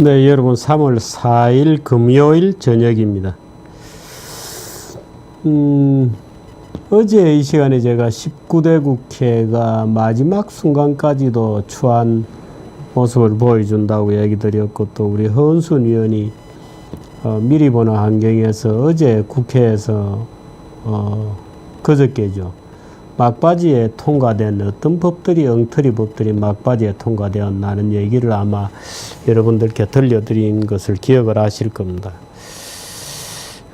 네, 여러분 3월 4일 금요일 저녁입니다. 어제 이 시간에 제가 19대 국회가 마지막 순간까지도 추한 모습을 보여준다고 얘기 드렸고, 또 우리 허은순 의원이 미리 보는 환경에서 어제 국회에서 그저께죠. 막바지에 통과된 어떤 법들이, 엉터리 법들이 막바지에 통과되었나는 얘기를 아마 여러분들께 들려드린 것을 기억을 하실 겁니다.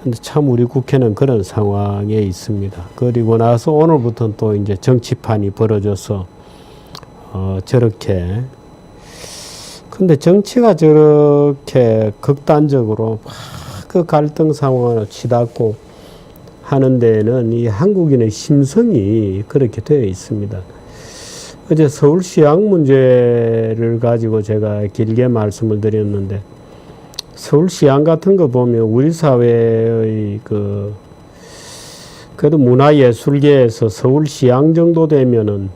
근데 참 우리 국회는 그런 상황에 있습니다. 그리고 나서 오늘부터는 또 이제 정치판이 벌어져서 저렇게, 근데 정치가 저렇게 극단적으로 막 그 갈등 상황을 치닫고 하는 데에는 이 한국인의 심성이 그렇게 되어 있습니다. 어제 서울시향 문제를 가지고 제가 길게 말씀을 드렸는데, 서울시향 같은 거 보면 우리 사회의 그래도 문화예술계에서 서울시향 정도 되면은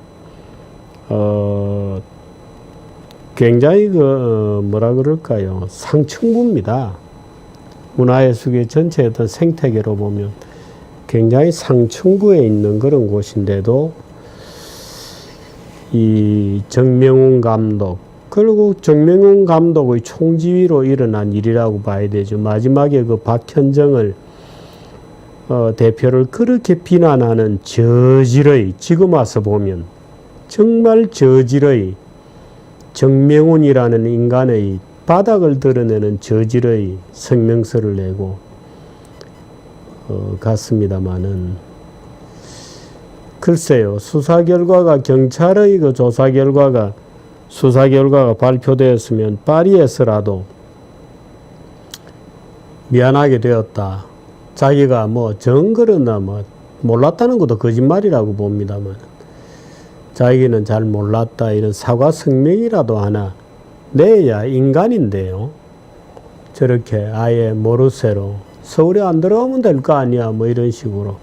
굉장히 뭐라 그럴까요? 상층부입니다. 문화예술계 전체의 어떤 생태계로 보면 굉장히 상층부에 있는 그런 곳인데도 이 정명훈 감독, 그리고 정명훈 감독의 총지휘로 일어난 일이라고 봐야 되죠. 마지막에 그 박현정을 대표를 그렇게 비난하는 저질의, 지금 와서 보면 정말 저질의 정명훈이라는 인간의 바닥을 드러내는 저질의 성명서를 내고 갔습니다마는, 글쎄요, 수사 결과가, 경찰의 그 조사 결과가, 수사 결과가 발표되었으면 파리에서라도 미안하게 되었다, 자기가 뭐 정거렸나 뭐 몰랐다는 것도 거짓말이라고 봅니다만, 자기는 잘 몰랐다, 이런 사과 성명이라도 하나 내야 인간인데요, 저렇게 아예 모르쇠로 서울에 안 들어오면 될 거 아니야, 뭐 이런 식으로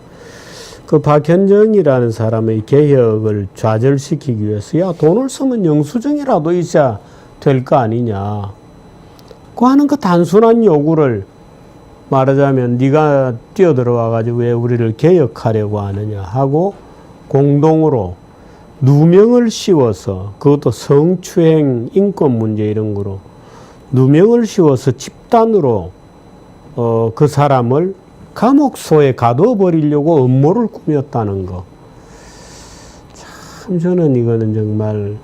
그 박현정이라는 사람의 개혁을 좌절시키기 위해서, 야, 돈을 쓰면 영수증이라도 있어야 될 거 아니냐, 그 하는 그 단순한 요구를 말하자면 네가 뛰어들어와 가지고 왜 우리를 개혁하려고 하느냐 하고 공동으로 누명을 씌워서, 그것도 성추행, 인권 문제 이런 거로 누명을 씌워서 집단으로 그 사람을 감옥소에 가둬버리려고 음모를 꾸몄다는 거. 참 저는 이거는 정말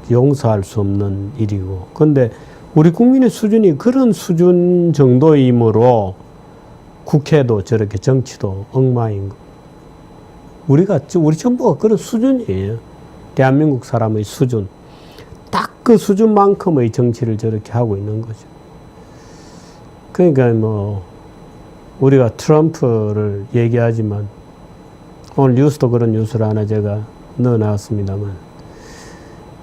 용서할 수 없는 일이고, 근데 우리 국민의 수준이 그런 수준 정도이므로 국회도 저렇게 정치도 엉망인 거. 우리 전부가 그런 수준이에요. 대한민국 사람의 수준. 딱 그 수준만큼의 정치를 저렇게 하고 있는 거죠. 그러니까 뭐 우리가 트럼프를 얘기하지만, 오늘 뉴스도 그런 뉴스를 하나 제가 넣어놨습니다만,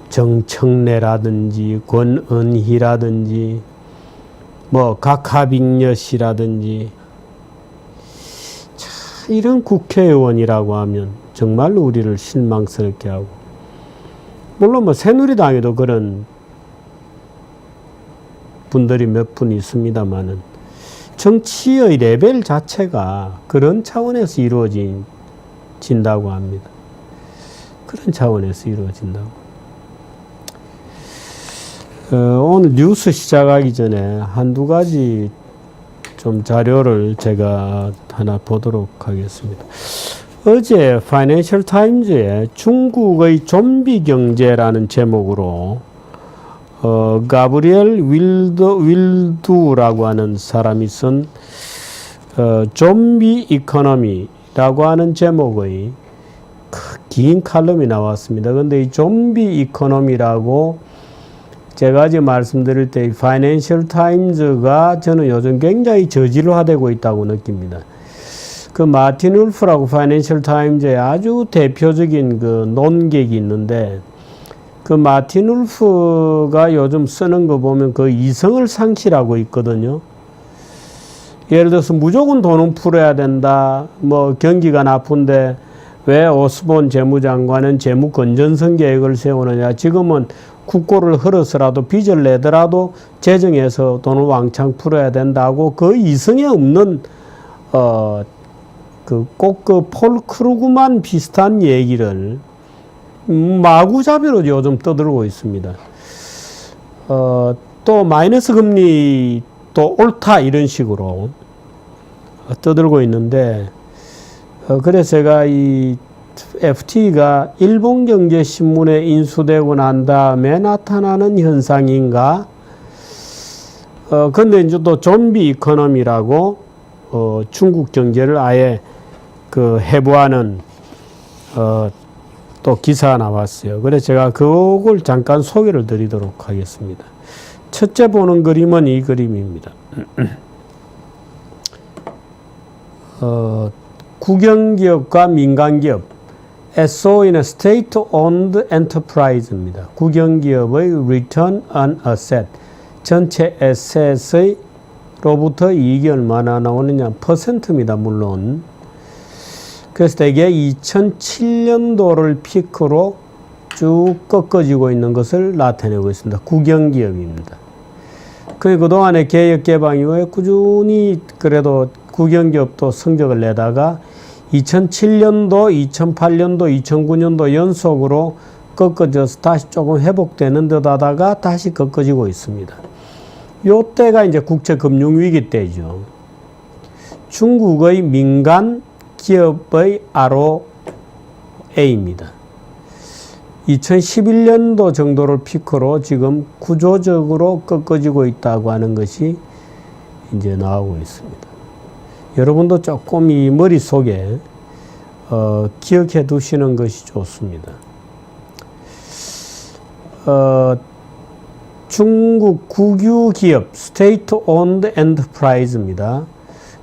정청래라든지 권은희라든지 뭐 각하빅녀씨라든지, 이런 국회의원이라고 하면 정말로 우리를 실망스럽게 하고, 물론 뭐 새누리당에도 그런 분들이 몇 분 있습니다만은, 정치의 레벨 자체가 그런 차원에서 이루어진다고 합니다. 그런 차원에서 이루어진다고. 오늘 뉴스 시작하기 전에 한두 가지 좀 자료를 제가 하나 보도록 하겠습니다. 어제 파이낸셜 타임즈에 중국의 좀비 경제라는 제목으로 가브리엘 윌두라고 하는 사람이 쓴 좀비 이코노미라고 하는 제목의 긴 칼럼이 나왔습니다. 그런데 이 좀비 이코노미라고 제가 지금 말씀드릴 때, 이 파이낸셜 타임즈가 저는 요즘 굉장히 저질화되고 있다고 느낍니다. 그 마틴 울프라고 파이낸셜 타임즈의 아주 대표적인 그 논객이 있는데, 그 마틴 울프가 요즘 쓰는 거 보면 그 이성을 상실하고 있거든요. 예를 들어서 무조건 돈은 풀어야 된다, 뭐 경기가 나쁜데 왜 오스본 재무장관은 재무 건전성 계획을 세우느냐. 지금은 국고를 흘러서라도 빚을 내더라도 재정에서 돈을 왕창 풀어야 된다고 그 이성에 없는 꼭 그 폴 크루그만 비슷한 얘기를 마구잡이로 요즘 떠들고 있습니다. 또 마이너스 금리 또 옳다 이런 식으로 떠들고 있는데 그래서 제가 이 FT가 일본경제신문에 인수되고 난 다음에 나타나는 현상인가? 근데 이제 또 좀비 이코노미라고 중국 경제를 아예 해부하는 또 기사가 나왔어요. 그래서 제가 그걸 잠깐 소개를 드리도록 하겠습니다. 첫째 보는 그림은 이 그림입니다. 국영기업과 민간기업, SOE는 State-Owned Enterprise입니다. 국영기업의 Return on Asset, 전체 에셋의 로부터 이익이 얼마나 나오느냐, 퍼센트입니다, 물론. 그래서 대개 2007년도를 피크로 쭉 꺾어지고 있는 것을 나타내고 있습니다. 국영기업입니다. 그동안에 개혁 개방 이후에 꾸준히 그래도 국영기업도 성적을 내다가 2007년도, 2008년도, 2009년도 연속으로 꺾어져서 다시 조금 회복되는 듯 하다가 다시 꺾어지고 있습니다. 요때가 이제 국제금융위기 때죠. 중국의 민간 기업의 ROA입니다. 2011년도 정도를 피크로 지금 구조적으로 꺾어지고 있다고 하는 것이 이제 나오고 있습니다. 여러분도 조금 이 머릿속에 기억해 두시는 것이 좋습니다. 중국 국유 기업 State-Owned Enterprise입니다.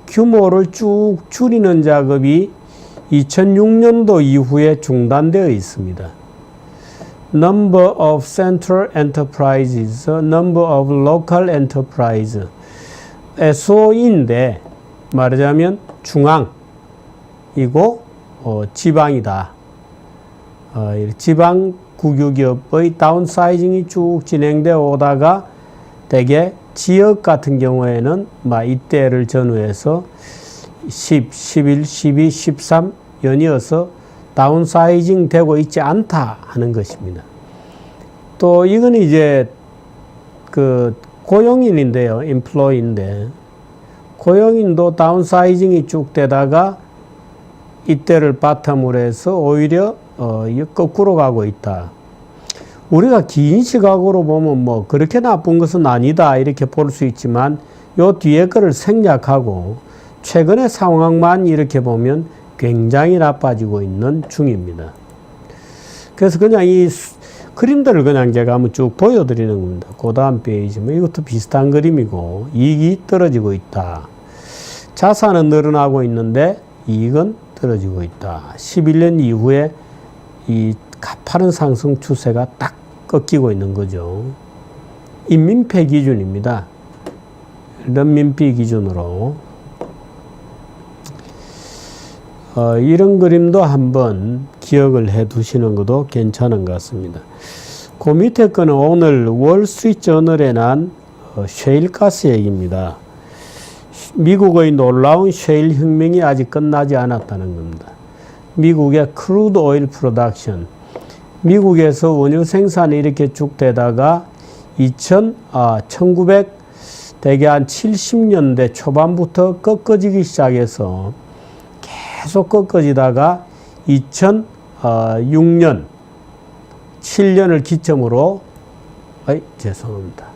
규모를 쭉 줄이는 작업이 2006년도 이후에 중단되어 있습니다. Number of Central Enterprises, Number of Local Enterprise, SOE인데 말하자면 중앙이고 지방이다. 지방 국유기업의 다운사이징이 쭉 진행되어 오다가 대개 지역 같은 경우에는 이때를 전후해서 10, 11, 12, 13 연이어서 다운사이징 되고 있지 않다 하는 것입니다. 또 이건 이제 고용인인데요. 인플로이인데 고용인도 다운사이징이 쭉 되다가 이때를 바탕으로 해서 오히려 거꾸로 가고 있다. 우리가 긴 시각으로 보면 그렇게 나쁜 것은 아니다 이렇게 볼 수 있지만 요 뒤에 거를 생략하고 최근의 상황만 이렇게 보면 굉장히 나빠지고 있는 중입니다. 그래서 그냥 이 그림들을 그냥 제가 한번 쭉 보여드리는 겁니다. 그 다음 페이지면 이것도 비슷한 그림이고 이익이 떨어지고 있다. 자산은 늘어나고 있는데 이익은 떨어지고 있다. 11년 이후에 이 가파른 상승 추세가 딱 꺾이고 있는 거죠. 인민폐 기준입니다. 런민피 기준으로 이런 그림도 한번 기억을 해 두시는 것도 괜찮은 것 같습니다. 그 밑에 거는 오늘 월스트리트저널에 난 셰일가스 얘기입니다. 미국의 놀라운 셰일 혁명이 아직 끝나지 않았다는 겁니다. 미국의 크루드 오일 프로덕션, 미국에서 원유 생산이 이렇게 쭉 되다가 1900 대개 한 70년대 초반부터 꺾어지기 시작해서 계속 꺾어지다가 2006년 7년을 기점으로 죄송합니다.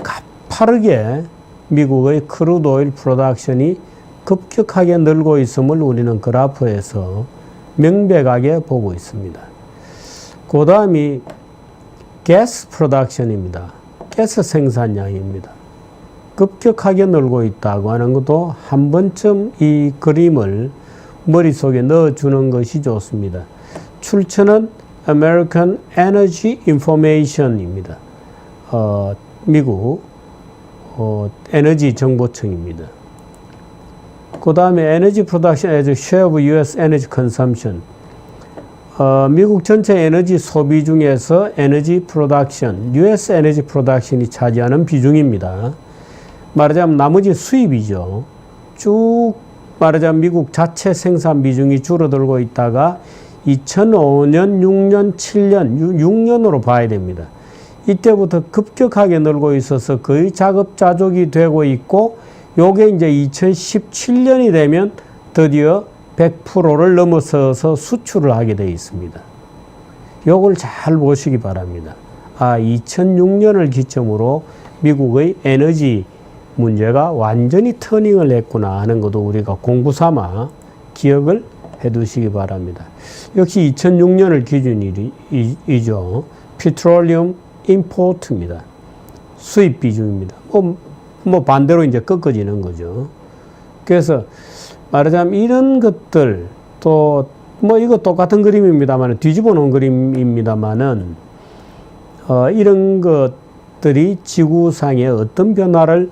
가파르게 미국의 크루드 오일 프로덕션이 급격하게 늘고 있음을 우리는 그래프에서 명백하게 보고 있습니다. 그 다음이 가스 프로덕션입니다. 가스 생산량입니다. 급격하게 늘고 있다고 하는 것도 한 번쯤 이 그림을 머릿속에 넣어주는 것이 좋습니다. 출처는 American Energy Information입니다. 미국 에너지 정보청입니다. 그 다음에 Energy Production as a Share of U.S. Energy Consumption, 미국 전체 에너지 소비 중에서 에너지 프로덕션, US 에너지 프로덕션이 차지하는 비중입니다. 말하자면 나머지 수입이죠. 쭉 말하자면 미국 자체 생산 비중이 줄어들고 있다가 2005년, 6년, 7년, 6년으로 봐야 됩니다. 이때부터 급격하게 늘고 있어서 거의 자급자족이 되고 있고, 요게 이제 2017년이 되면 드디어 100%를 넘어서서 수출을 하게 되어 있습니다. 요걸 잘 보시기 바랍니다. 2006년을 기점으로 미국의 에너지 문제가 완전히 터닝을 했구나 하는 것도 우리가 공부 삼아 기억을 해 두시기 바랍니다. 역시 2006년을 기준이죠. 페트롤리움 임포트입니다. 수입 비중입니다. 뭐 반대로 이제 꺾어지는 거죠. 그래서 말하자면 이런 것들, 또 뭐 이거 똑같은 그림입니다만 뒤집어 놓은 그림입니다만은 이런 것들이 지구상에 어떤 변화를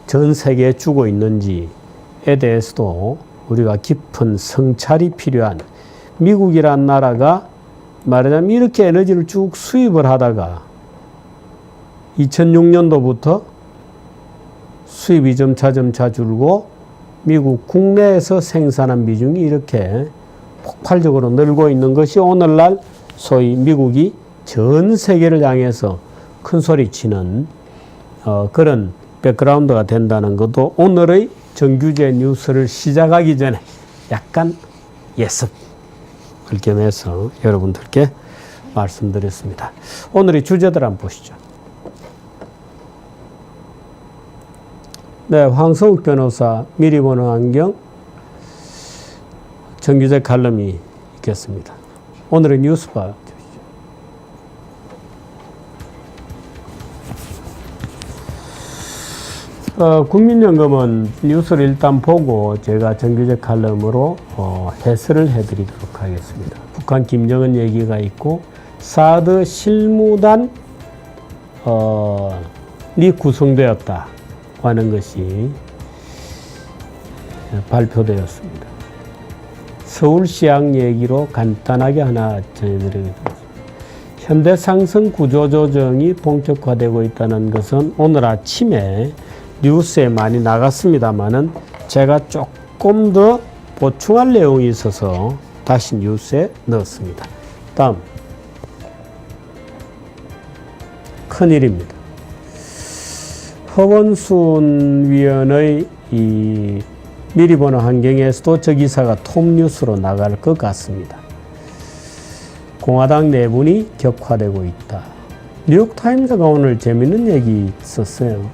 전 세계에 주고 있는지에 대해서도 우리가 깊은 성찰이 필요한, 미국이란 나라가 말하자면 이렇게 에너지를 쭉 수입을 하다가 2006년도부터 수입이 점차 줄고 미국 국내에서 생산한 비중이 이렇게 폭발적으로 늘고 있는 것이 오늘날 소위 미국이 전 세계를 향해서 큰 소리치는 그런 백그라운드가 된다는 것도 오늘의 정규제 뉴스를 시작하기 전에 약간 예습을 겸해서 여러분들께 말씀드렸습니다. 오늘의 주제들 한번 보시죠. 네, 황성욱 변호사 미리 보는 환경 정규제 칼럼이 있겠습니다. 오늘의 뉴스 봐주시죠. 국민연금은 뉴스를 일단 보고 제가 정규제 칼럼으로 해설을 해드리도록 하겠습니다. 북한 김정은 얘기가 있고 사드 실무단이 구성되었다 하는 것이 발표되었습니다. 서울시향 얘기로 간단하게 하나 전해드리겠습니다. 현대상승 구조조정이 본격화되고 있다는 것은 오늘 아침에 뉴스에 많이 나갔습니다만은 제가 조금 더 보충할 내용이 있어서 다시 뉴스에 넣었습니다. 다음, 큰일입니다. 허원순 위원의 이 미리 보는 환경에서도 저 기사가 톱뉴스로 나갈 것 같습니다. 공화당 내분이 격화되고 있다. 뉴욕타임즈가 오늘 재밌는 얘기 있었어요.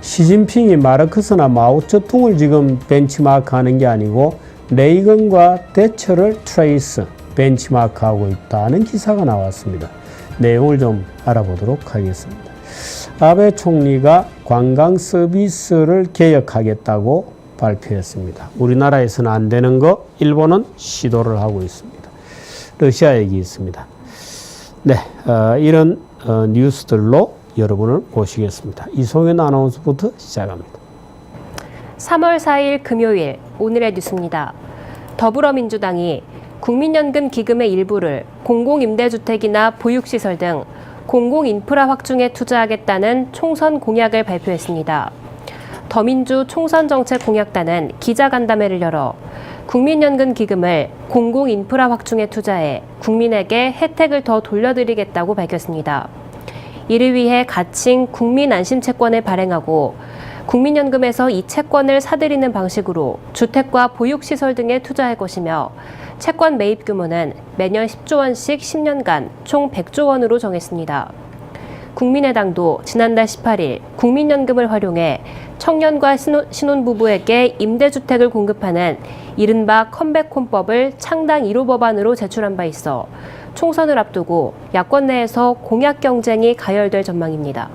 시진핑이 마르크스나 마오쩌둥을 지금 벤치마크 하는 게 아니고 레이건과 대처를 트레이스, 벤치마크하고 있다는 기사가 나왔습니다. 내용을 좀 알아보도록 하겠습니다. 아베 총리가 관광 서비스를 개혁하겠다고 발표했습니다. 우리나라에서는 안 되는 거 일본은 시도를 하고 있습니다. 러시아 얘기 있습니다. 네, 이런 뉴스들로 여러분을 모시겠습니다. 이송현 아나운서부터 시작합니다. 3월 4일 금요일 오늘의 뉴스입니다. 더불어민주당이 국민연금 기금의 일부를 공공임대주택이나 보육시설 등 공공인프라 확충에 투자하겠다는 총선 공약을 발표했습니다. 더민주 총선정책공약단은 기자간담회를 열어 국민연금 기금을 공공인프라 확충에 투자해 국민에게 혜택을 더 돌려드리겠다고 밝혔습니다. 이를 위해 가칭 국민안심채권을 발행하고 국민연금에서 이 채권을 사들이는 방식으로 주택과 보육시설 등에 투자할 것이며 채권 매입 규모는 매년 10조 원씩 10년간 총 100조 원으로 정했습니다. 국민의당도 지난달 18일 국민연금을 활용해 청년과 신혼부부에게 임대주택을 공급하는 이른바 컴백홈법을 창당 1호 법안으로 제출한 바 있어 총선을 앞두고 야권 내에서 공약 경쟁이 가열될 전망입니다.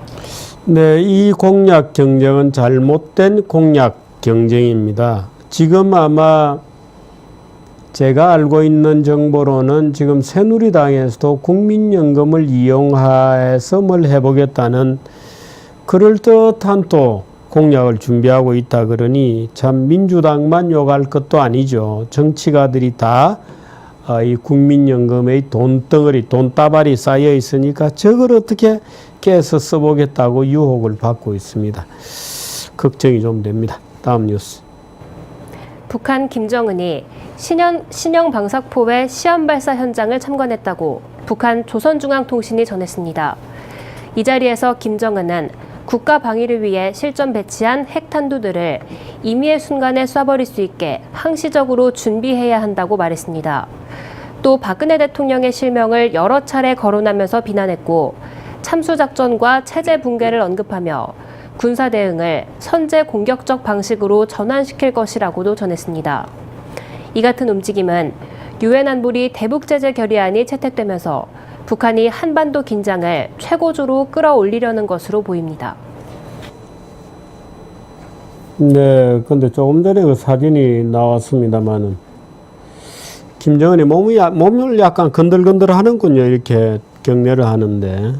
네, 이 공약 경쟁은 잘못된 공약 경쟁입니다. 지금 아마 제가 알고 있는 정보로는 지금 새누리당에서도 국민연금을 이용해서 뭘 해보겠다는 그럴듯한 또 공약을 준비하고 있다 그러니 참 민주당만 욕할 것도 아니죠. 정치가들이 다 이 국민연금의 돈덩어리, 돈다발이 쌓여 있으니까 저걸 어떻게 깨서 써보겠다고 유혹을 받고 있습니다. 걱정이 좀 됩니다. 다음 뉴스. 북한 김정은이 신형 방사포의 시험 발사 현장을 참관했다고 북한 조선중앙통신이 전했습니다. 이 자리에서 김정은은 국가 방위를 위해 실전 배치한 핵탄두들을 임의의 순간에 쏴버릴 수 있게 항시적으로 준비해야 한다고 말했습니다. 또 박근혜 대통령의 실명을 여러 차례 거론하면서 비난했고 참수작전과 체제 붕괴를 언급하며 군사 대응을 선제 공격적 방식으로 전환시킬 것이라고도 전했습니다. 이 같은 움직임은 유엔 안보리 대북제재 결의안이 채택되면서 북한이 한반도 긴장을 최고조로 끌어올리려는 것으로 보입니다. 네, 근데 조금 전에 그 사진이 나왔습니다만은 김정은이 몸을 약간 건들건들 하는군요. 이렇게 경례를 하는데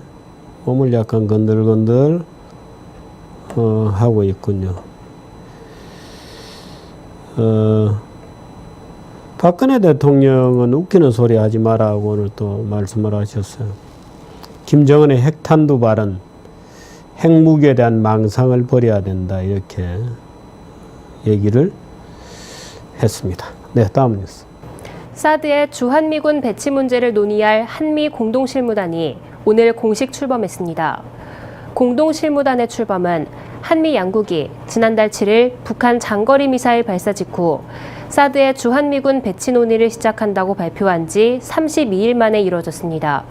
몸을 약간 건들건들 하고 있군요. 박근혜 대통령은 웃기는 소리 하지 마라고 오늘 또 말씀을 하셨어요. 김정은의 핵탄두 발언, 핵무기에 대한 망상을 버려야 된다 이렇게 얘기를 했습니다. 네, 다음 뉴스. 사드의 주한미군 배치 문제를 논의할 한미 공동실무단이 오늘 공식 출범했습니다. 공동실무단의 출범은 한미 양국이 지난달 7일 북한 장거리 미사일 발사 직후 사드의 주한미군 배치 논의를 시작한다고 발표한 지 32일 만에 이뤄졌습니다.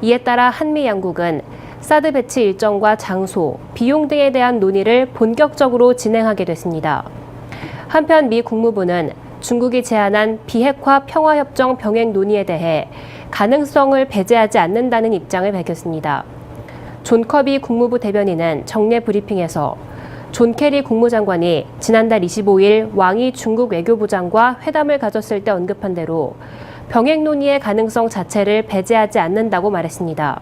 이에 따라 한미 양국은 사드 배치 일정과 장소, 비용 등에 대한 논의를 본격적으로 진행하게 됐습니다. 한편 미 국무부는 중국이 제안한 비핵화 평화협정 병행 논의에 대해 가능성을 배제하지 않는다는 입장을 밝혔습니다. 존 커비 국무부 대변인은 정례 브리핑에서 존 케리 국무장관이 지난달 25일 왕이 중국 외교부장과 회담을 가졌을 때 언급한 대로 병행 논의의 가능성 자체를 배제하지 않는다고 말했습니다.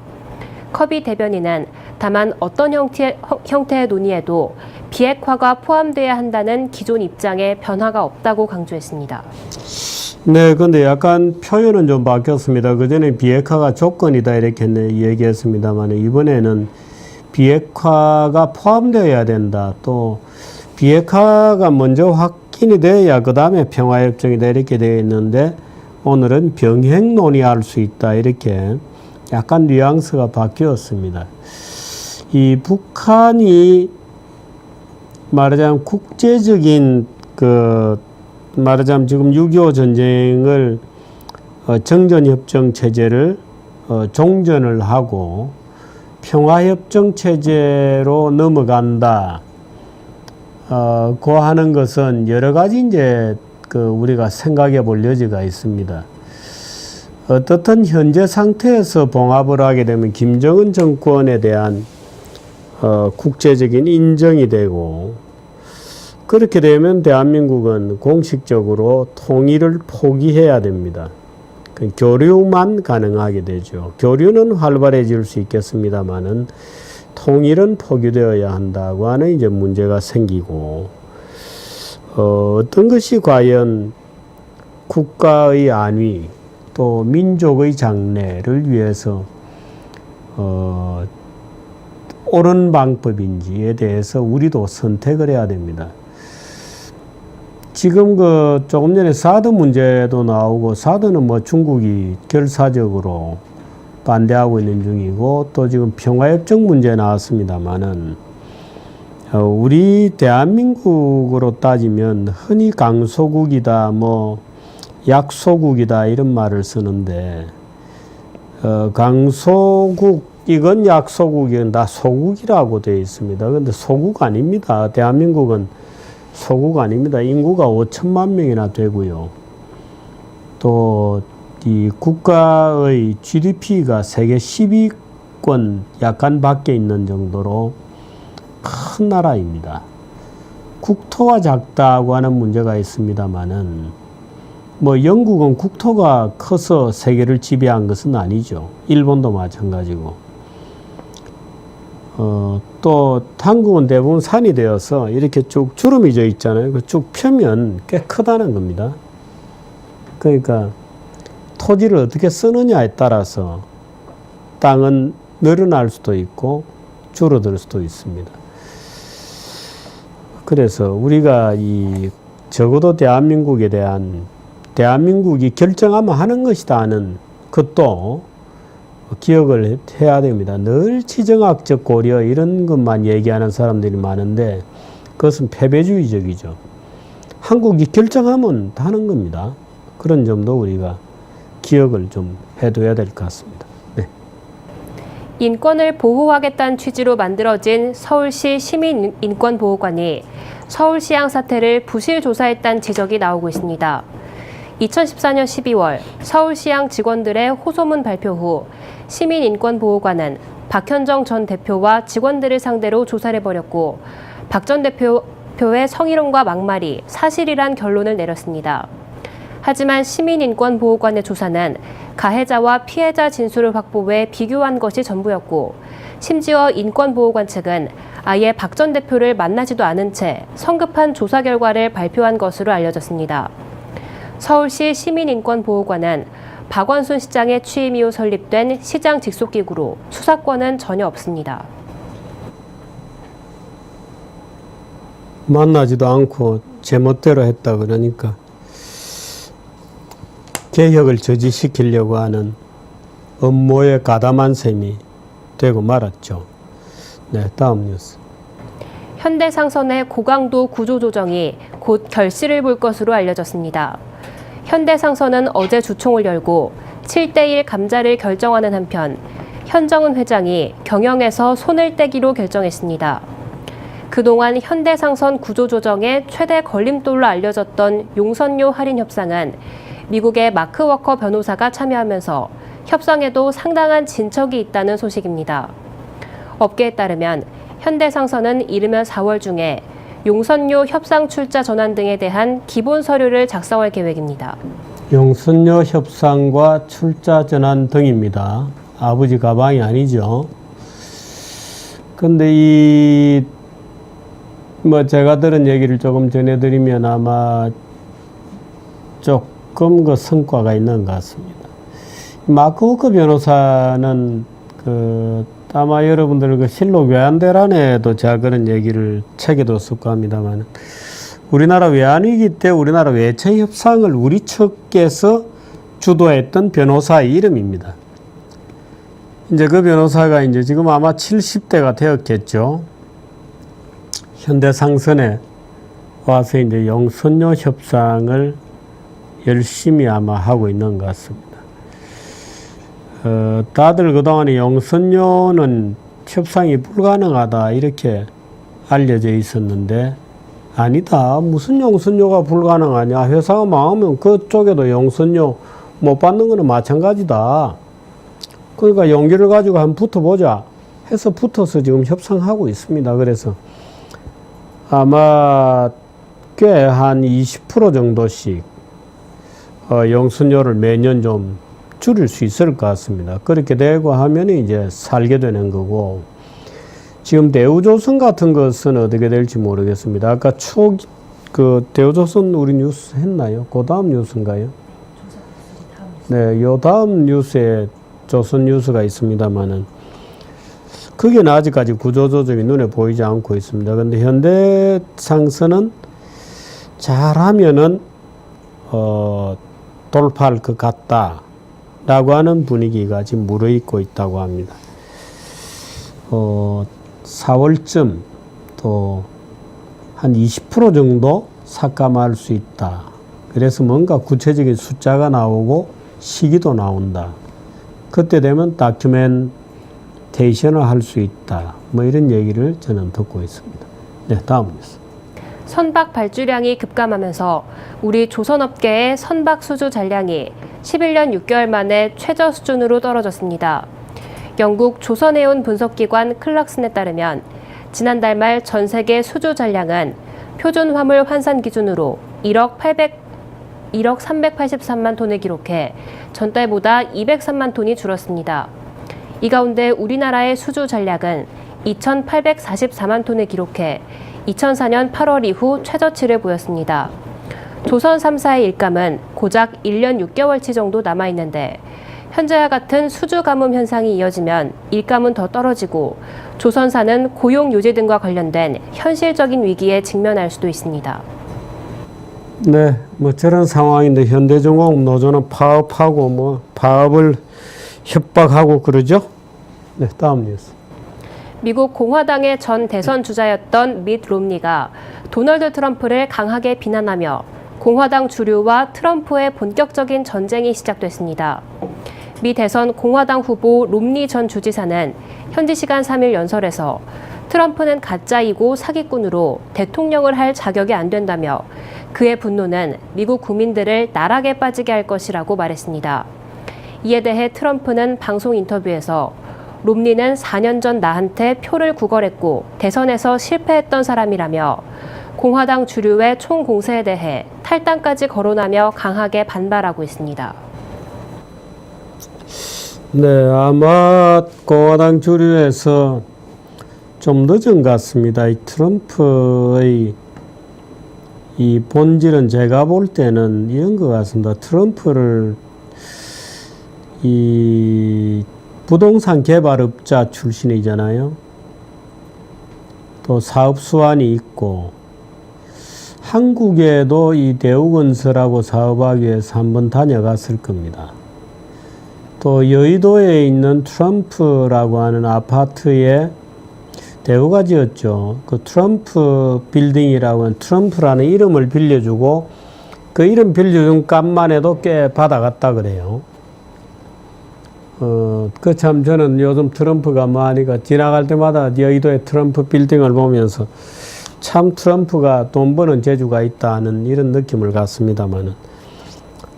커비 대변인은 다만 어떤 형태의 논의에도 비핵화가 포함돼야 한다는 기존 입장에 변화가 없다고 강조했습니다. 네, 근데 약간 표현은 좀 바뀌었습니다. 그전에 비핵화가 조건이다 이렇게 얘기했습니다만 이번에는 비핵화가 포함되어야 된다. 또 비핵화가 먼저 확인이 돼야 그 다음에 평화협정이다 이렇게 되어 있는데 오늘은 병행 논의할 수 있다 이렇게 약간 뉘앙스가 바뀌었습니다. 이 북한이 말하자면 국제적인 말하자면 지금 6.25 전쟁을 정전협정 체제를 종전을 하고 평화협정 체제로 넘어간다. 고 하는 것은 여러 가지 이제 우리가 생각해 볼 여지가 있습니다. 어떻든 현재 상태에서 봉합을 하게 되면 김정은 정권에 대한 국제적인 인정이 되고 그렇게 되면 대한민국은 공식적으로 통일을 포기해야 됩니다. 교류만 가능하게 되죠. 교류는 활발해질 수 있겠습니다만은 통일은 포기되어야 한다고 하는 이제 문제가 생기고 어떤 것이 과연 국가의 안위 또 민족의 장래를 위해서 옳은 방법인지에 대해서 우리도 선택을 해야 됩니다. 지금 조금 전에 사드 문제도 나오고 사드는 뭐 중국이 결사적으로 반대하고 있는 중이고 또 지금 평화협정 문제 나왔습니다만은 우리 대한민국으로 따지면 흔히 강소국이다 뭐 약소국이다 이런 말을 쓰는데 강소국 이건 약소국이건 다 소국이라고 되어 있습니다. 그런데 소국 아닙니다. 대한민국은 소국 아닙니다. 인구가 5천만 명이나 되고요. 또 이 국가의 GDP가 세계 10위권 약간 밖에 있는 정도로 큰 나라입니다. 국토가 작다고 하는 문제가 있습니다만은 뭐 영국은 국토가 커서 세계를 지배한 것은 아니죠. 일본도 마찬가지고. 또 한국은 대부분 산이 되어서 이렇게 쭉 주름이 져 있잖아요. 쭉 펴면 꽤 크다는 겁니다. 그러니까 토지를 어떻게 쓰느냐에 따라서 땅은 늘어날 수도 있고 줄어들 수도 있습니다. 그래서 우리가 적어도 대한민국에 대한 대한민국이 결정하면 하는 것이다 하는 것도 기억을 해야 됩니다. 늘 지정학적 고려 이런 것만 얘기하는 사람들이 많은데 그것은 패배주의적이죠. 한국이 결정하면 다 하는 겁니다. 그런 점도 우리가 기억을 좀 해둬야 될 것 같습니다. 네. 인권을 보호하겠다는 취지로 만들어진 서울시 시민인권보호관이 서울시향 사태를 부실 조사했다는 지적이 나오고 있습니다. 2014년 12월 서울시향 직원들의 호소문 발표 후 시민인권보호관은 박현정 전 대표와 직원들을 상대로 조사를 벌였고 박 전 대표의 성희롱과 막말이 사실이란 결론을 내렸습니다. 하지만 시민인권보호관의 조사는 가해자와 피해자 진술을 확보해 비교한 것이 전부였고 심지어 인권보호관 측은 아예 박 전 대표를 만나지도 않은 채 성급한 조사 결과를 발표한 것으로 알려졌습니다. 서울시 시민인권보호관은 박원순 시장의 취임 이후 설립된 시장 직속기구로 수사권은 전혀 없습니다. 만나지도 않고 제멋대로 했다 그러니까 개혁을 저지시키려고 하는 음모에 가담한 셈이 되고 말았죠. 네, 다음 뉴스. 현대상선의 고강도 구조조정이 곧 결실을 볼 것으로 알려졌습니다. 현대상선은 어제 주총을 열고 7대1 감자를 결정하는 한편 현정은 회장이 경영에서 손을 떼기로 결정했습니다. 그동안 현대상선 구조조정의 최대 걸림돌로 알려졌던 용선료 할인 협상은 미국의 마크 워커 변호사가 참여하면서 협상에도 상당한 진척이 있다는 소식입니다. 업계에 따르면 현대상선은 이르면 4월 중에 용선료 협상 출자 전환 등에 대한 기본 서류를 작성할 계획입니다. 용선료 협상과 출자 전환 등입니다. 아버지 가방이 아니죠. 근데 제가 들은 얘기를 조금 전해드리면 아마 조금 그 성과가 있는 것 같습니다. 마크 워커 변호사는 아마 여러분들 그 실록 외환대란에도 제가 그런 얘기를 책에 뒀을 겁니다만 우리나라 외환위기 때 우리나라 외채 협상을 우리 측에서 주도했던 변호사의 이름입니다. 이제 그 변호사가 이제 지금 아마 70대가 되었겠죠. 현대상선에 와서 이제 용선료 협상을 열심히 아마 하고 있는 것 같습니다. 다들 그동안에 용선료는 협상이 불가능하다 이렇게 알려져 있었는데 아니다. 무슨 용선료가 불가능하냐. 회사가 망하면 그쪽에도 용선료 못 받는 거는 마찬가지다. 그러니까 용기를 가지고 한번 붙어보자 해서 붙어서 지금 협상하고 있습니다. 그래서 아마 꽤 한 20% 정도씩 용선료를 매년 좀 줄일 수 있을 것 같습니다. 그렇게 되고 하면 이제 살게 되는 거고, 지금 대우조선 같은 것은 어떻게 될지 모르겠습니다. 아까 대우조선 우리 뉴스 했나요? 그 다음 뉴스인가요? 네, 요 다음 뉴스에 조선 뉴스가 있습니다만은, 그게는 아직까지 구조조정이 눈에 보이지 않고 있습니다. 근데 현대상선은 잘하면은, 돌파할 것 같다. 라고 하는 분위기가 지금 무르익고 있다고 합니다. 4월쯤 또 한 20% 정도 삭감할 수 있다. 그래서 뭔가 구체적인 숫자가 나오고 시기도 나온다. 그때 되면 다큐멘테이션을 할 수 있다. 뭐 이런 얘기를 저는 듣고 있습니다. 네, 다음 뉴스. 선박 발주량이 급감하면서 우리 조선업계의 선박 수주 잔량이 11년 6개월 만에 최저 수준으로 떨어졌습니다. 영국 조선해운 분석기관 클락슨에 따르면 지난달 말 전 세계 수주 잔량은 표준 화물 환산 기준으로 1억 383만 톤을 기록해 전달보다 203만 톤이 줄었습니다. 이 가운데 우리나라의 수주 잔량은 2,844만 톤을 기록해 2004년 8월 이후 최저치를 보였습니다. 조선 3사의 일감은 고작 1년 6개월치 정도 남아있는데 현재와 같은 수주 가뭄 현상이 이어지면 일감은 더 떨어지고 조선사는 고용 유지 등과 관련된 현실적인 위기에 직면할 수도 있습니다. 네, 뭐 저런 상황인데 현대중공업 노조는 파업하고 파업을 협박하고 그러죠. 네, 다음 뉴스. 미국 공화당의 전 대선 주자였던 밋 롬니가 도널드 트럼프를 강하게 비난하며 공화당 주류와 트럼프의 본격적인 전쟁이 시작됐습니다. 미 대선 공화당 후보 롬니 전 주지사는 현지 시간 3일 연설에서 트럼프는 가짜이고 사기꾼으로 대통령을 할 자격이 안 된다며 그의 분노는 미국 국민들을 나락에 빠지게 할 것이라고 말했습니다. 이에 대해 트럼프는 방송 인터뷰에서 롬니는 4년 전 나한테 표를 구걸했고 대선에서 실패했던 사람이라며 공화당 주류의 총공세에 대해 탈당까지 거론하며 강하게 반발하고 있습니다. 네, 아마 공화당 주류에서 좀 늦은 것 같습니다. 이 트럼프의 이 본질은 제가 볼 때는 이런 것 같습니다. 트럼프를 이 부동산 개발업자 출신이잖아요. 또 사업 수완이 있고 한국에도 이 대우건설하고 사업하기 위해서 한번 다녀갔을 겁니다. 또 여의도에 있는 트럼프라고 하는 아파트에 대우가 지었죠. 그 트럼프 빌딩이라고 하는 트럼프라는 이름을 빌려주고 그 이름 빌려준 값만 해도 꽤 받아갔다 그래요. 그 참 저는 요즘 트럼프가 하니까 지나갈 때마다 여의도의 트럼프 빌딩을 보면서 참 트럼프가 돈 버는 재주가 있다는 이런 느낌을 갖습니다만은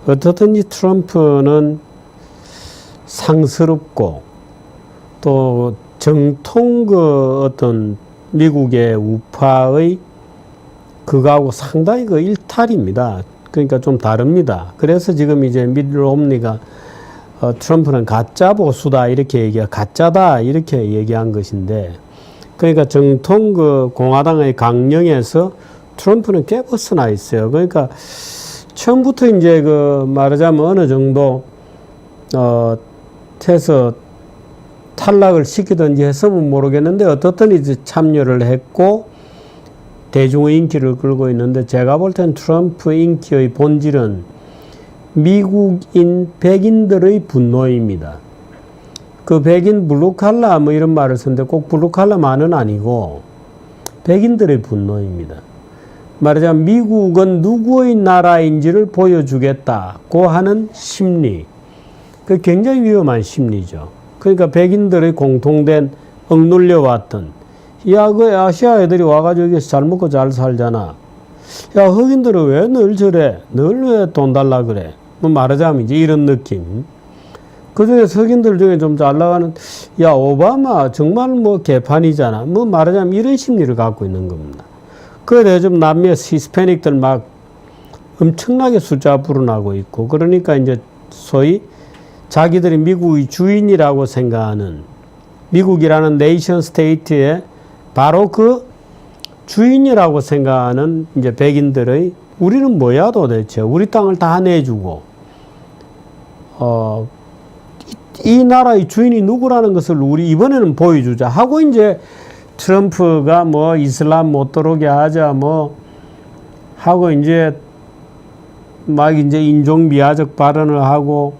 어떻든 이 트럼프는 상스럽고 또 정통 어떤 미국의 우파의 그거하고 상당히 일탈입니다. 그러니까 좀 다릅니다. 그래서 지금 이제 밋 롬니가 트럼프는 가짜 보수다 이렇게 가짜다 이렇게 얘기한 것인데, 그러니까 정통 공화당의 강령에서 트럼프는 꽤 벗어나 있어요. 그러니까 처음부터 이제 말하자면 어느 정도 해서 탈락을 시키든지 했으면 모르겠는데 어떻든 이제 참여를 했고 대중의 인기를 끌고 있는데, 제가 볼 땐 트럼프 인기의 본질은 미국인 백인들의 분노입니다. 그 백인 블루칼라 이런 말을 쓰는데 꼭 블루칼라만은 아니고 백인들의 분노입니다. 말하자면 미국은 누구의 나라인지를 보여주겠다고 하는 심리. 그 굉장히 위험한 심리죠. 그러니까 백인들의 공통된 억눌려 왔던, 야, 그 아시아 애들이 와가지고 여기서 잘 먹고 잘 살잖아. 야, 흑인들은 왜 늘 저래? 늘 왜 돈 달라 그래? 말하자면 이제 이런 느낌. 그 중에 흑인들 중에 좀 잘 나가는, 야, 오바마 정말 개판이잖아. 말하자면 이런 심리를 갖고 있는 겁니다. 그래, 좀 남미 히스패닉들 막 엄청나게 숫자 불어나고 있고, 그러니까 이제 소위 자기들이 미국의 주인이라고 생각하는, 미국이라는 네이션 스테이트의 바로 그 주인이라고 생각하는 이제 백인들의, 우리는 뭐야 도대체? 우리 땅을 다 내주고, 이 나라의 주인이 누구라는 것을 우리 이번에는 보여주자 하고 이제 트럼프가 이슬람 못 들어오게 하자 하고 이제 막 이제 인종미화적 발언을 하고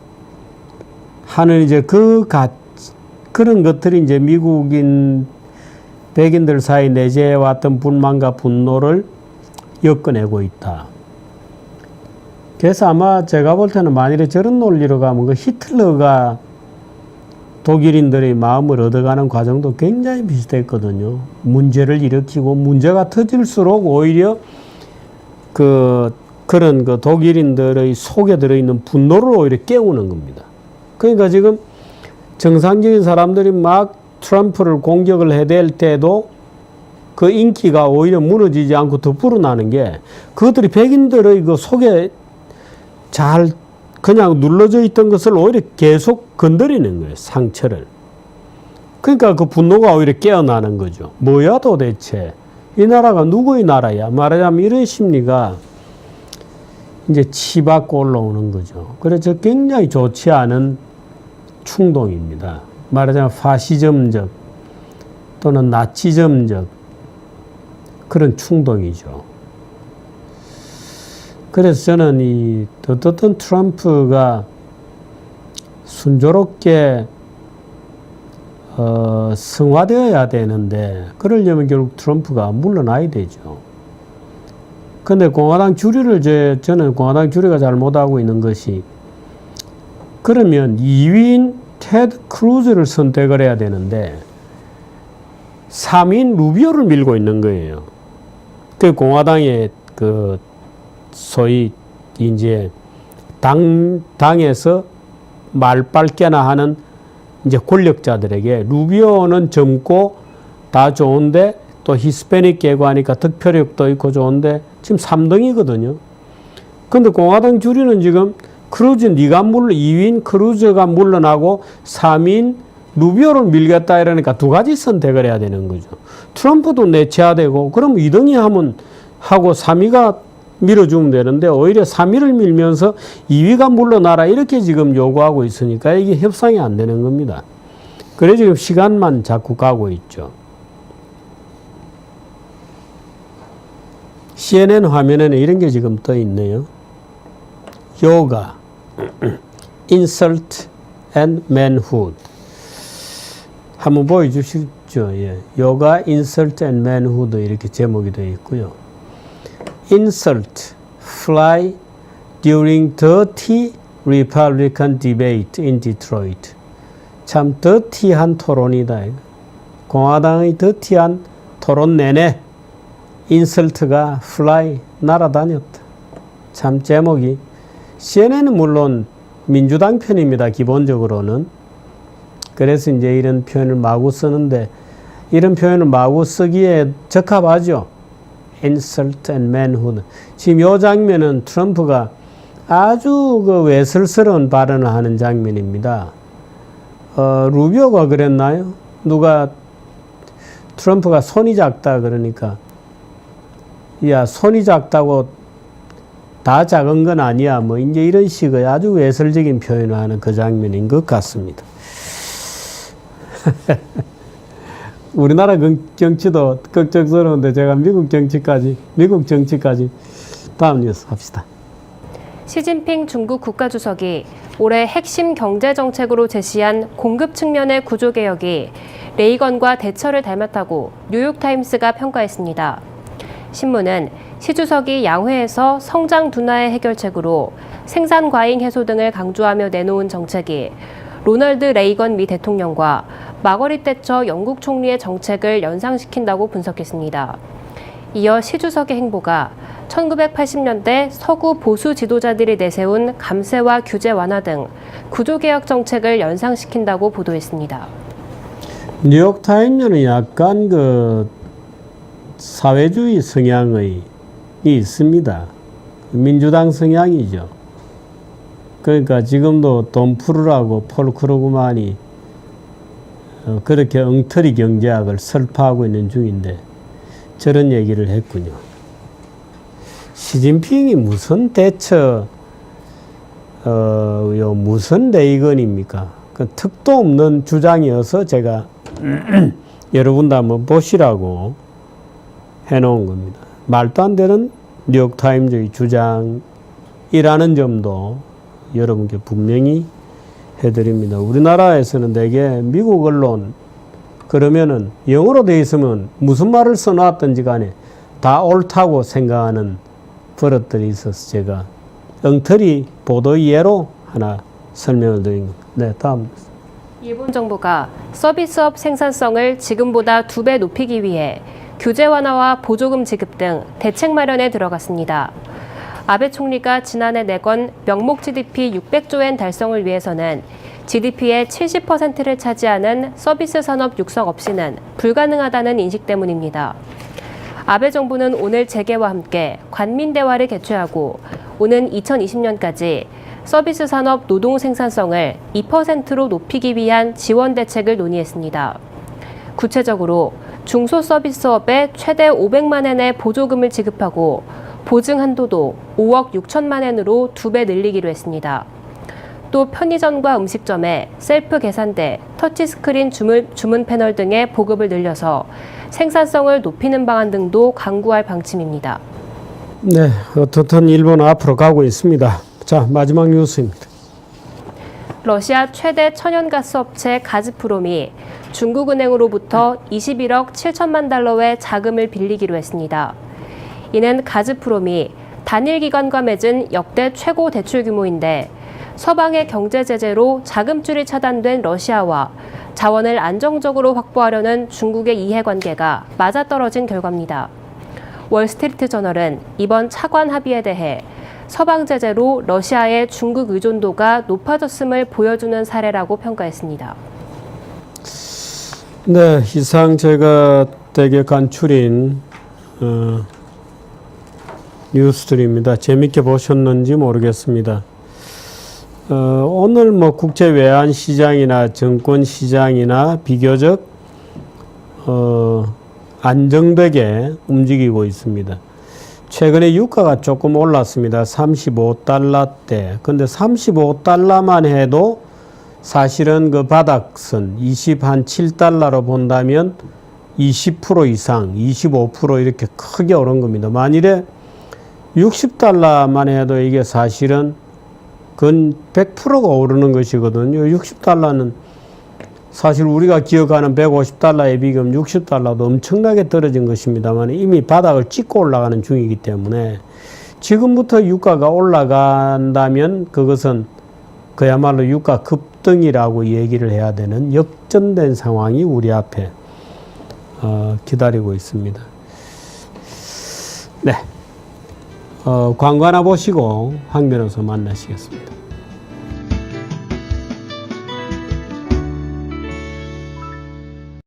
하는 이제 그런 것들이 이제 미국인 백인들 사이 내재해 왔던 불만과 분노를 엮어내고 있다. 그래서 아마 제가 볼 때는 만일에 저런 논리로 가면 히틀러가 독일인들의 마음을 얻어가는 과정도 굉장히 비슷했거든요. 문제를 일으키고 문제가 터질수록 오히려 그런 독일인들의 속에 들어있는 분노를 오히려 깨우는 겁니다. 그러니까 지금 정상적인 사람들이 막 트럼프를 공격을 해댈 때도 그 인기가 오히려 무너지지 않고 더 불어나는 게, 그것들이 백인들의 속에 잘 그냥 눌러져 있던 것을 오히려 계속 건드리는 거예요, 상처를. 그러니까 그 분노가 오히려 깨어나는 거죠. 뭐야 도대체? 이 나라가 누구의 나라야? 말하자면 이런 심리가 이제 치받고 올라오는 거죠. 그래서 굉장히 좋지 않은 충동입니다. 말하자면 파시즘적 또는 나치즘적 그런 충동이죠. 그래서 저는 이 어떻든 트럼프가 순조롭게 성화되어야 되는데 그러려면 결국 트럼프가 물러나야 되죠. 근데 공화당 주류를 저는 공화당 주류가 잘못하고 있는 것이 그러면 2위인 테드 크루즈를 선택을 해야 되는데 3위인 루비오를 밀고 있는 거예요. 그 공화당의 그 소위 이제 당에서 말빨게나 하는 이제 권력자들에게 루비오는 젊고 다 좋은데 또 히스패닉 계고하니까 득표력도 있고 좋은데 지금 3등이거든요. 근데 공화당 주류는 지금 크루즈 2위인 크루즈가 물러나고 3위인 루비오를 밀겠다 이러니까 두 가지 선택을 해야 되는 거죠. 트럼프도 내쳐야 되고 그럼 2등이 하고 3위가 밀어주면 되는데 오히려 3위를 밀면서 2위가 물러나라 이렇게 지금 요구하고 있으니까 이게 협상이 안 되는 겁니다. 그래 지금 시간만 자꾸 가고 있죠. CNN 화면에는 이런 게 지금 떠 있네요. 요가, insult and manhood. 한번 보여주시죠. 예. 요가, insult and manhood 이렇게 제목이 되어 있고요. Insult, fly during dirty Republican debate in Detroit. 참 더티한 토론이다. 공화당의 더티한 토론 내내 인설트가 fly 날아다녔다. 참 제목이 CNN은 물론 민주당 편입니다. 기본적으로는. 그래서 이제 이런 표현을 마구 쓰는데 이런 표현을 마구 쓰기에 적합하죠. Insult and manhood. 지금 이 장면은 트럼프가 아주 그 외설스러운 발언을 하는 장면입니다. 루비오가 그랬나요? 누가 트럼프가 손이 작다 그러니까 야 손이 작다고 다 작은 건 아니야 뭐 이제 이런 식의 아주 외설적인 표현을 하는 그 장면인 것 같습니다. 우리나라 정치도 걱정스러운데 제가 미국 정치까지 다음 뉴스 합시다. 시진핑 중국 국가주석이 올해 핵심 경제정책으로 제시한 공급 측면의 구조개혁이 레이건과 대처를 닮았다고 뉴욕타임스가 평가했습니다. 신문은 시 주석이 양회에서 성장 둔화의 해결책으로 생산 과잉 해소 등을 강조하며 내놓은 정책이 로널드 레이건 미 대통령과 마거릿 대처 영국 총리의 정책을 연상시킨다고 분석했습니다. 이어 시 주석의 행보가 1980년대 서구 보수 지도자들이 내세운 감세와 규제 완화 등 구조개혁 정책을 연상시킨다고 보도했습니다. 뉴욕타임즈는 약간 그 사회주의 성향이 있습니다. 민주당 성향이죠. 그러니까 지금도 돈 풀으라고 폴 크루그만이 그렇게 엉터리 경제학을 설파하고 있는 중인데 저런 얘기를 했군요. 시진핑이 무슨 대처, 무슨 레이건입니까? 그 특도 없는 주장이어서 제가 여러분도 한번 보시라고 해놓은 겁니다. 말도 안 되는 뉴욕타임즈의 주장이라는 점도 여러분께 분명히 해드립니다. 우리나라에서는 대개 미국 언론 그러면은 영어로 되어 있으면 무슨 말을 써놨든지 간에 다 옳다고 생각하는 버릇들이 있어서 제가 엉터리 보도 예로 하나 설명을 드린 겁니다. 네, 다음. 일본 정부가 서비스업 생산성을 지금보다 2배 높이기 위해 규제 완화와 보조금 지급 등 대책 마련에 들어갔습니다. 아베 총리가 지난해 내건 명목 GDP 600조 엔 달성을 위해서는 GDP의 70%를 차지하는 서비스 산업 육성 없이는 불가능하다는 인식 때문입니다. 아베 정부는 오늘 재개와 함께 관민 대화를 개최하고 오는 2020년까지 서비스 산업 노동 생산성을 2%로 높이기 위한 지원 대책을 논의했습니다. 구체적으로 중소서비스업에 최대 500만 엔의 보조금을 지급하고 보증 한도도 5억 6천만 엔으로 2배 늘리기로 했습니다. 또 편의점과 음식점에 셀프 계산대, 터치스크린 주문 패널 등의 보급을 늘려서 생산성을 높이는 방안 등도 강구할 방침입니다. 네, 어떻든 일본은 앞으로 가고 있습니다. 자, 마지막 뉴스입니다. 러시아 최대 천연가스 업체 가즈프롬이 중국은행으로부터 21억 7천만 달러의 자금을 빌리기로 했습니다. 이는 가즈프롬이 단일 기관과 맺은 역대 최고 대출 규모인데 서방의 경제 제재로 자금줄이 차단된 러시아와 자원을 안정적으로 확보하려는 중국의 이해관계가 맞아떨어진 결과입니다. 월스트리트 저널은 이번 차관 합의에 대해 서방 제재로 러시아의 중국 의존도가 높아졌음을 보여주는 사례라고 평가했습니다. 네, 이상 제가 대개 간추린 뉴스들입니다. 재밌게 보셨는지 모르겠습니다. 오늘 뭐 국제 외환 시장이나 증권 시장이나 비교적 안정되게 움직이고 있습니다. 최근에 유가가 조금 올랐습니다. 35달러대. 근데 35달러만 해도 사실은 그 바닥선 27달러로 본다면 20% 이상, 25% 이렇게 크게 오른 겁니다. 만일에 60달러만 해도 이게 사실은 근 100%가 오르는 것이거든요. 60달러는 사실 우리가 기억하는 150달러의 비금 60달러도 엄청나게 떨어진 것입니다만 이미 바닥을 찍고 올라가는 중이기 때문에 지금부터 유가가 올라간다면 그것은 그야말로 유가 급등이라고 얘기를 해야 되는 역전된 상황이 우리 앞에 기다리고 있습니다. 네. 광고 하나 보시고 황 변호사 만나시겠습니다.